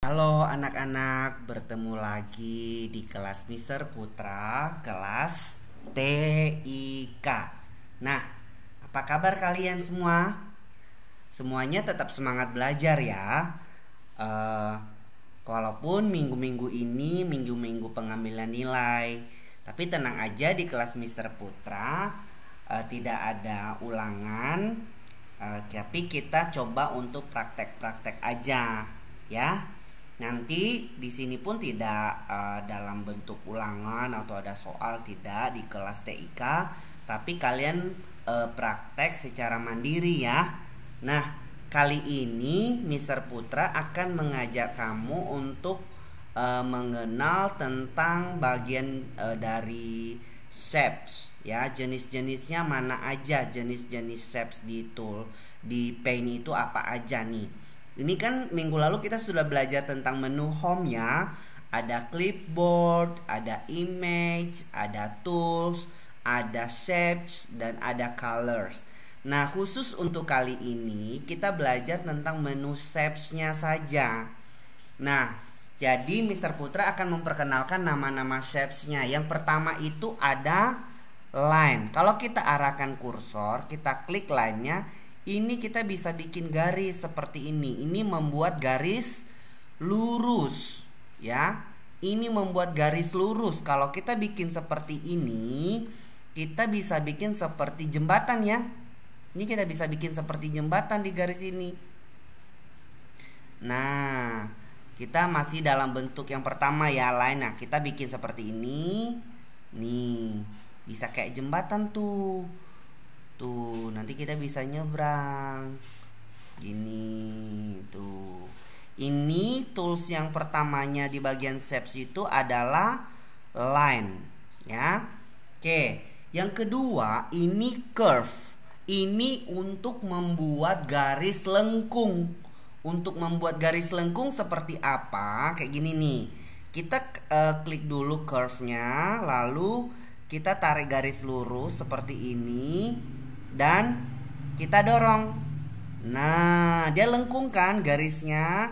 Halo anak-anak, bertemu lagi di kelas Mister Putra, kelas TIK. Nah, apa kabar kalian semua? Semuanya tetap semangat belajar ya. Eh, Walaupun minggu-minggu ini minggu-minggu pengambilan nilai, tapi tenang aja di kelas Mister Putra tidak ada ulangan, tapi kita coba untuk praktek-praktek aja ya. Nanti di sini pun tidak dalam bentuk ulangan atau ada soal, tidak di kelas TIK, tapi kalian praktek secara mandiri ya. Nah, kali ini Mister Putra akan mengajak kamu untuk mengenal tentang bagian dari shapes ya, jenis-jenisnya mana aja, jenis-jenis shapes di tool di Paint itu apa aja nih. Ini kan minggu lalu kita sudah belajar tentang menu home ya. Ada clipboard, ada image, ada tools, ada shapes, dan ada colors. Nah, khusus untuk kali ini kita belajar tentang menu shapes-nya saja. Nah, jadi Mister Putra akan memperkenalkan nama-nama shapes-nya. Yang pertama itu ada line. Kalau kita arahkan kursor, kita klik line-nya, ini kita bisa bikin garis seperti ini. Ini membuat garis lurus ya. Ini membuat garis lurus. Kalau kita bikin seperti ini, kita bisa bikin seperti jembatan ya. Ini kita bisa bikin seperti jembatan di garis ini. Nah, kita masih dalam bentuk yang pertama ya, line. Nah, kita bikin seperti ini. Nih, bisa kayak jembatan tuh. Tuh, nanti kita bisa nyebrang. Gini, tuh. Ini tools yang pertamanya di bagian shapes itu adalah line, ya. Oke, yang kedua ini curve. Ini untuk membuat garis lengkung. Untuk membuat garis lengkung seperti apa? Kayak gini nih. Kita klik dulu curve-nya, lalu kita tarik garis lurus seperti ini. Dan kita dorong. Nah, dia lengkung kan garisnya.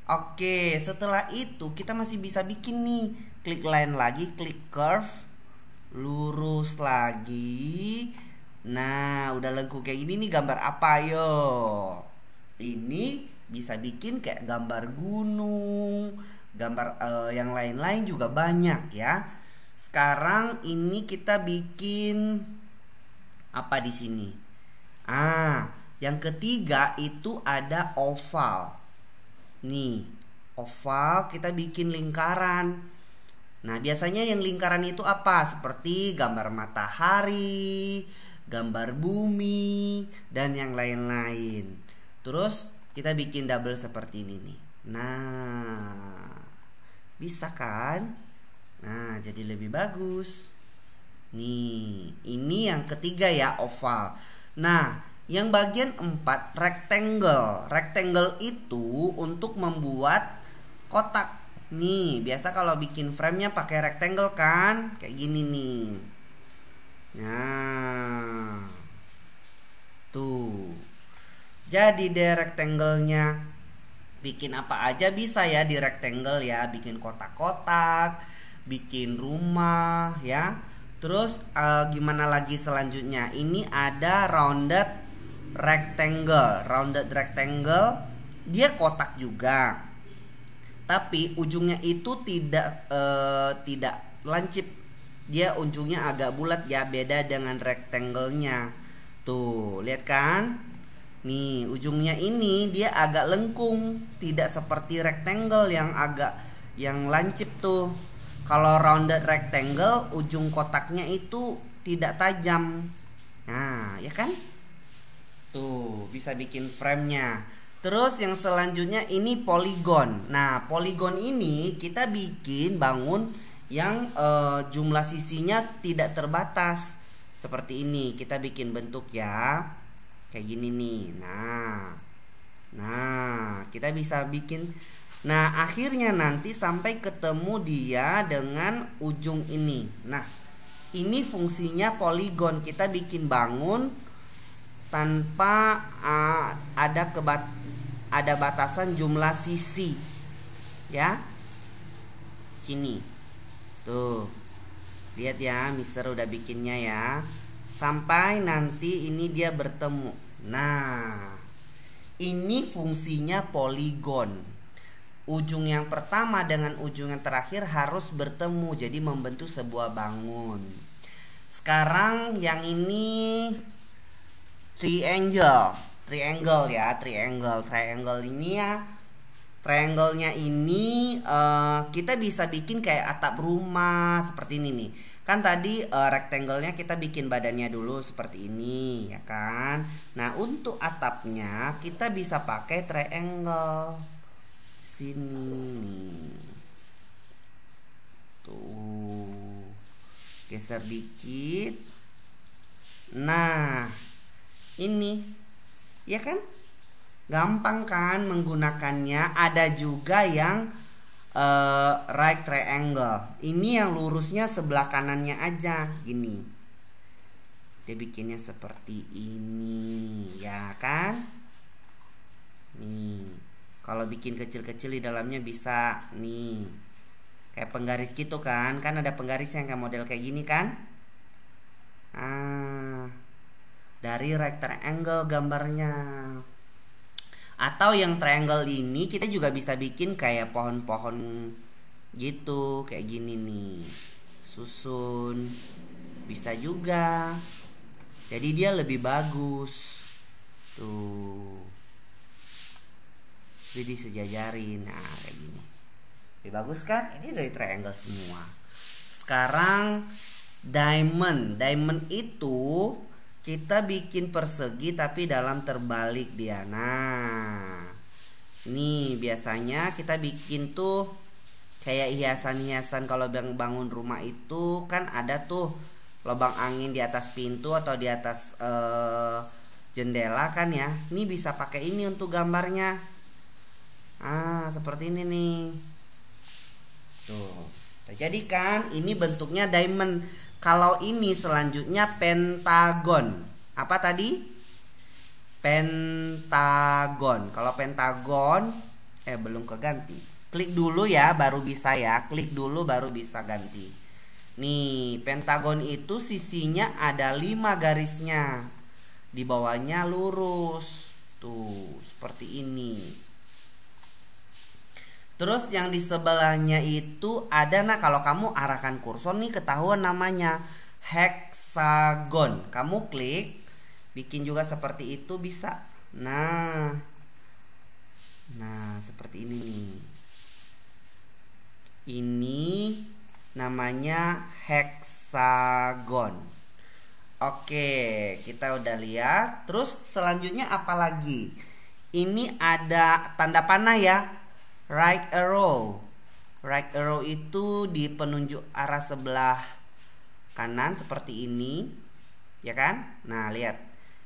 Oke, setelah itu kita masih bisa bikin nih. Klik line lagi, klik curve, lurus lagi. Nah, udah lengkung kayak gini nih. Gambar apa yo? Ini bisa bikin kayak gambar gunung, gambar yang lain-lain juga banyak ya. Sekarang ini kita bikin apa di sini? Yang ketiga itu ada oval. Nih, oval kita bikin lingkaran. Nah, biasanya yang lingkaran itu apa? Seperti gambar matahari, gambar bumi, dan yang lain-lain. Terus kita bikin double seperti ini nih. Nah, bisa kan? Nah, jadi lebih bagus. Nih, ini yang ketiga ya, oval. Nah, yang bagian 4 rectangle. Rectangle itu untuk membuat kotak. Nih, biasa kalau bikin frame-nya pakai rectangle kan? Kayak gini nih. Nah, tuh. Jadi deh rectangle-nya bikin apa aja bisa ya di rectangle ya. Bikin kotak-kotak, bikin rumah ya. Terus gimana lagi selanjutnya? Ini ada rounded rectangle. Rounded rectangle dia kotak juga, tapi ujungnya itu tidak lancip. Dia ujungnya agak bulat ya, beda dengan rectangle-nya. Tuh, lihat kan? Nih, ujungnya ini dia agak lengkung, tidak seperti rectangle yang lancip tuh. Kalau rounded rectangle, ujung kotaknya itu tidak tajam. Nah, ya kan? Tuh, bisa bikin frame-nya. Terus yang selanjutnya ini polygon. Nah, polygon ini kita bikin bangun yang jumlah sisinya tidak terbatas. Seperti ini, kita bikin bentuk ya. Kayak gini nih. Nah, kita bisa bikin. Nah, akhirnya nanti sampai ketemu dia dengan ujung ini. Nah, ini fungsinya polygon. Kita bikin bangun tanpa ada batasan jumlah sisi. ya. Sini. Tuh. Lihat ya, Mister udah bikinnya ya. Sampai nanti ini dia bertemu. Nah, ini fungsinya poligon. Ujung yang pertama dengan ujung yang terakhir harus bertemu, jadi membentuk sebuah bangun. Sekarang yang ini triangle ya, triangle ini ya. Triangle-nya ini kita bisa bikin kayak atap rumah seperti ini nih. Kan tadi rectangle-nya kita bikin badannya dulu seperti ini, ya kan? Nah, untuk atapnya kita bisa pakai triangle. Sini. Tuh. Geser dikit. Nah, ini. Ya kan? Gampang kan menggunakannya. Ada juga yang right triangle. Ini yang lurusnya sebelah kanannya aja, gini. Dia bikinnya seperti ini, ya kan? Nih, kalau bikin kecil-kecil di dalamnya bisa nih, kayak penggaris gitu kan? Kan ada penggaris yang kayak model kayak gini kan? Dari right triangle gambarnya. Atau yang triangle ini kita juga bisa bikin kayak pohon-pohon gitu, kayak gini nih. Susun. Bisa juga. Jadi dia lebih bagus. Tuh. Jadi disejajarin. Nah, kayak gini. Lebih bagus kan? Ini dari triangle semua. Sekarang diamond. Diamond itu kita bikin persegi tapi dalam terbalik dia. Nah, ini biasanya kita bikin tuh kayak hiasan-hiasan. Kalau bangun rumah itu kan ada tuh lubang angin di atas pintu atau di atas jendela kan ya. Ini bisa pakai ini untuk gambarnya. Seperti ini nih. Tuh. Jadi kan ini bentuknya diamond. Kalau ini selanjutnya pentagon. Apa tadi? Pentagon. Kalau pentagon belum keganti. Klik dulu ya baru bisa ya. Klik dulu baru bisa ganti. Nih, pentagon itu sisinya ada 5 garisnya. Di bawahnya lurus. Tuh, seperti ini. Terus yang di sebelahnya itu ada, nah kalau kamu arahkan kursor nih ketahuan namanya hexagon. Kamu klik, bikin juga seperti itu bisa. Nah seperti ini nih. Ini namanya hexagon. Oke, kita udah lihat. Terus selanjutnya apa lagi? Ini ada tanda panah ya. Right arrow. Right arrow itu di penunjuk arah sebelah kanan seperti ini, ya kan? Nah, lihat.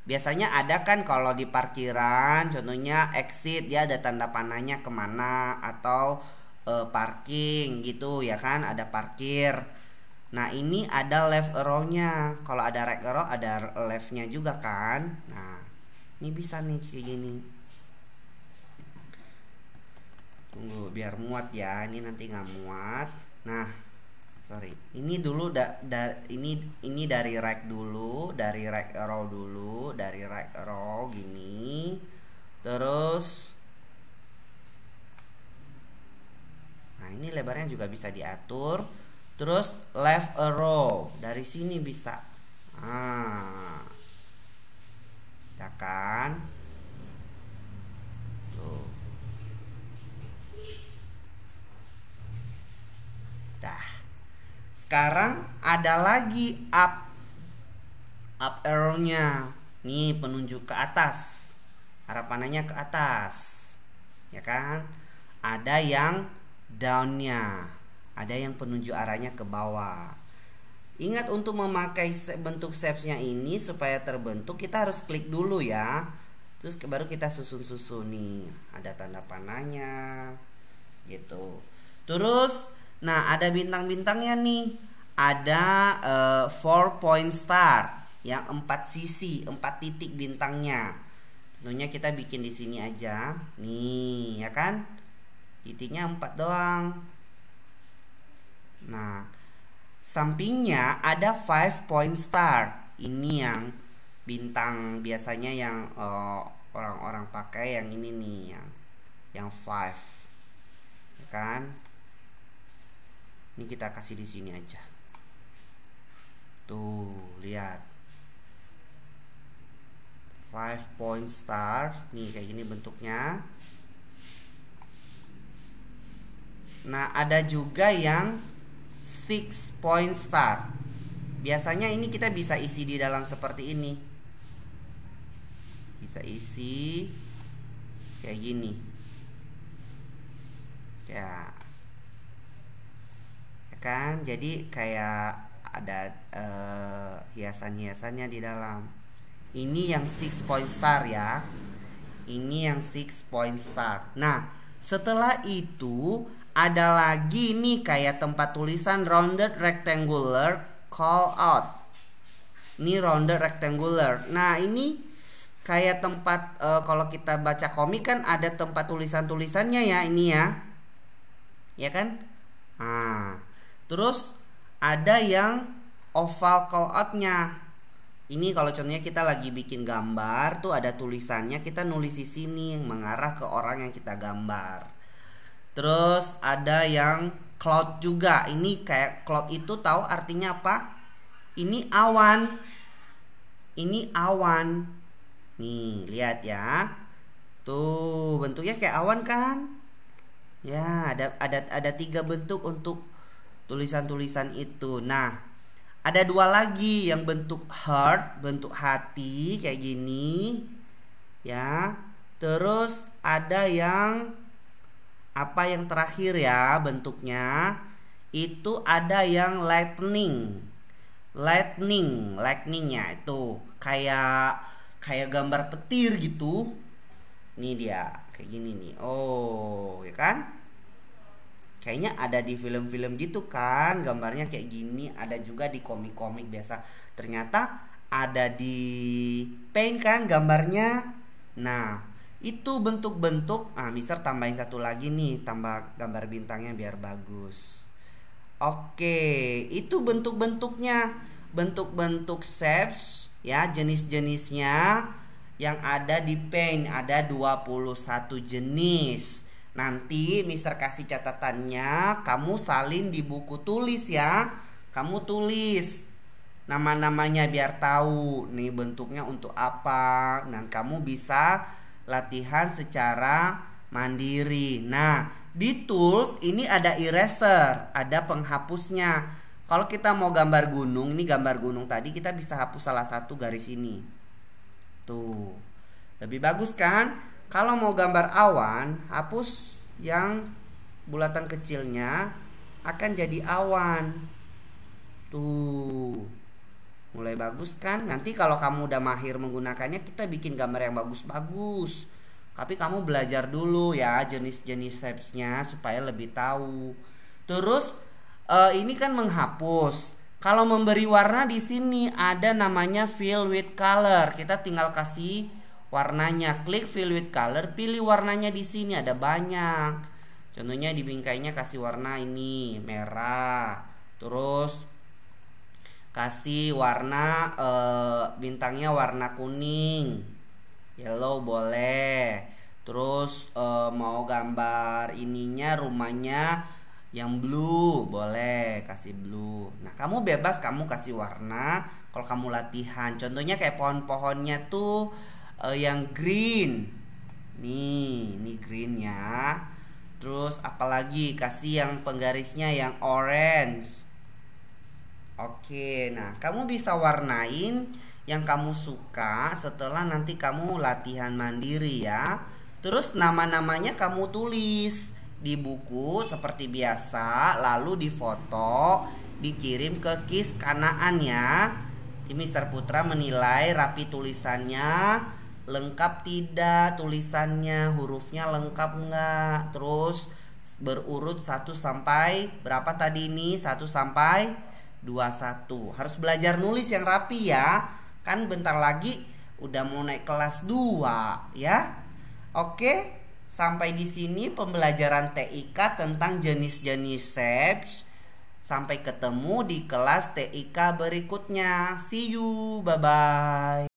Biasanya ada kan kalau di parkiran, contohnya exit ya ada tanda panahnya kemana, atau parking gitu ya kan, ada parkir. Nah, ini ada left arrow-nya. Kalau ada right arrow ada left-nya juga kan. Nah, ini bisa nih kayak gini. Tunggu biar muat ya, ini nanti nggak muat. Nah, sorry, ini dulu ini dari right dulu, dari right arrow dulu, dari right arrow gini, terus, nah ini lebarnya juga bisa diatur, terus left arrow dari sini bisa, ya kan? Tuh. Sekarang ada lagi up arrow-nya. Nih penunjuk ke atas. Arah panahnya ke atas. Ya kan? Ada yang down-nya. Ada yang penunjuk arahnya ke bawah. Ingat untuk memakai bentuk shapes-nya ini supaya terbentuk kita harus klik dulu ya. Terus baru kita susun-susun nih. Ada tanda panahnya. Gitu. Terus nah ada bintang-bintangnya nih. Ada 4 point star yang 4 sisi, 4 titik bintangnya. Tentunya kita bikin di sini aja. Nih, ya kan? titiknya 4 doang. Nah, sampingnya ada 5 point star. Ini yang bintang biasanya yang orang-orang pakai yang ini nih, yang 5. Ya kan? Ini kita kasih di sini aja. Tuh, lihat. 5 point star. Nih kayak gini bentuknya. Nah, ada juga yang 6 point star. Biasanya ini kita bisa isi di dalam seperti ini. Bisa isi kayak gini. Ya. Ya kan? Jadi kayak ada hiasan-hiasannya di dalam. Ini yang 6 point star ya. Ini yang 6 point star. Nah, setelah itu ada lagi nih kayak tempat tulisan rounded rectangular call out. Ini rounded rectangular. Nah, ini kayak tempat kalau kita baca komik kan ada tempat tulisan-tulisannya ya, ini ya. Ya kan? Nah, terus ada yang oval call out-nya. Ini kalau contohnya kita lagi bikin gambar tuh ada tulisannya, kita nulis di sini mengarah ke orang yang kita gambar. Terus ada yang cloud juga. Ini kayak cloud itu tahu artinya apa? Ini awan. Ini awan. Nih, lihat ya. Tuh, bentuknya kayak awan kan? Ya, ada 3 bentuk untuk tulisan-tulisan itu. Nah, ada 2 lagi yang bentuk heart, bentuk hati kayak gini. Ya. Terus ada yang apa yang terakhir ya bentuknya itu ada yang lightningnya itu kayak gambar petir gitu. Ini dia kayak gini nih. Oh, ya kan? Kayaknya ada di film-film gitu kan, gambarnya kayak gini. Ada juga di komik-komik biasa. Ternyata ada di Paint kan gambarnya. Nah, itu bentuk-bentuk. Mister tambahin satu lagi nih, tambah gambar bintangnya biar bagus. Oke, itu bentuk-bentuknya. Bentuk-bentuk shapes ya, jenis-jenisnya yang ada di Paint. Ada 21 jenis. Nanti Mister kasih catatannya, kamu salin di buku tulis ya. Kamu tulis nama-namanya biar tahu nih bentuknya untuk apa. Dan kamu bisa latihan secara mandiri. Nah, di tools ini ada eraser, ada penghapusnya. Kalau kita mau gambar gunung, ini gambar gunung tadi, kita bisa hapus salah satu garis ini. Tuh. Lebih bagus kan? Kalau mau gambar awan, hapus yang bulatan kecilnya, akan jadi awan. Tuh. Mulai bagus kan? Nanti kalau kamu udah mahir menggunakannya, kita bikin gambar yang bagus-bagus. Tapi kamu belajar dulu ya jenis-jenis shapes-nya supaya lebih tahu. Terus ini kan menghapus. Kalau memberi warna di sini ada namanya fill with color. Kita tinggal kasih warnanya. Klik fill with color, pilih warnanya di sini ada banyak. Contohnya di bingkainya kasih warna ini merah. Terus kasih warna bintangnya warna kuning, yellow boleh. Terus mau gambar ininya rumahnya yang blue boleh, kasih blue. Nah, kamu bebas kamu kasih warna kalau kamu latihan. Contohnya kayak pohon-pohonnya tuh yang green. Nih, ini green ya. Terus apalagi kasih yang penggarisnya yang orange. Oke, nah kamu bisa warnain yang kamu suka setelah nanti kamu latihan mandiri ya. Terus nama-namanya kamu tulis di buku seperti biasa, lalu difoto, dikirim ke KIS Kanaan ya. Mister Putra menilai rapi tulisannya, lengkap tidak tulisannya, hurufnya lengkap enggak, terus berurut 1 sampai berapa tadi ini? 1 sampai 21. Harus belajar nulis yang rapi ya. Kan bentar lagi udah mau naik kelas 2 ya. Oke. sampai di sini pembelajaran TIK tentang jenis-jenis shapes. Sampai ketemu di kelas TIK berikutnya. See you, bye-bye.